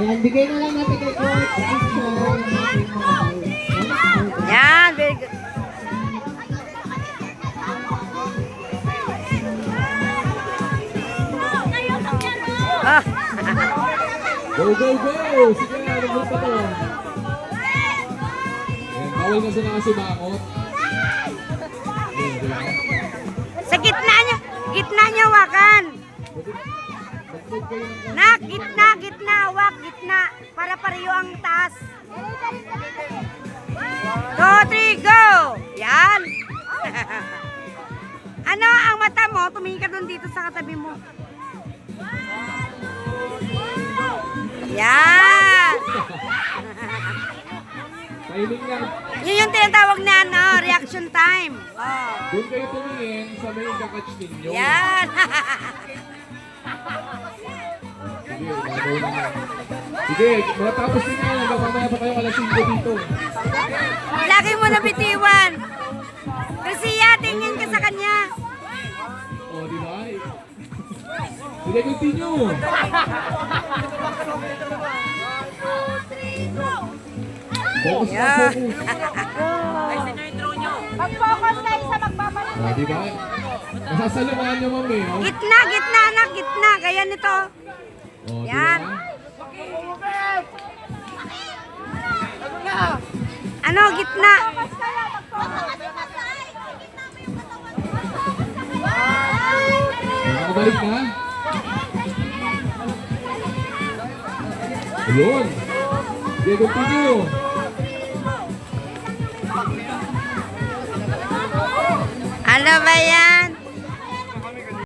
Ayan, bigay na lang natin kay Coach. Yan, very good. Ah. Go, go, go! Sige, ano mo pa to? Ayan, bawal na sa nakasimangot. Sa gitna niya wakan. Nak, gitna, wak, gitna. Para pareho ang taas. 2, 3, go! Yan. Ano, ang mata mo, tumingin ka doon dito sa katabi mo. Yan. Timing lang. Yun yung tinatawag na ano, reaction time. Oh. Doon kayo tumingin sa may kakatch ninyo. Yan. Sige, gagawin na yan. Sige, matapos din yan. Hanggang mamaya pa kayo alas 5 dito. Lagi mo na bitiwan. Krisiya, tingin ka sa kanya. O, di ba? Sige, continue. Focus na, Yeah. focus. Mag-focus kayo sa magpapalit. O, di ba? Nasasaluhan nyo, ma'am eh. Gitna, gitna, anak, gitna. Gaya nito. O, di Yan. ba? Ano, gitna. Nakabalik na? Ayun. Sige, continue. Ano ba yan?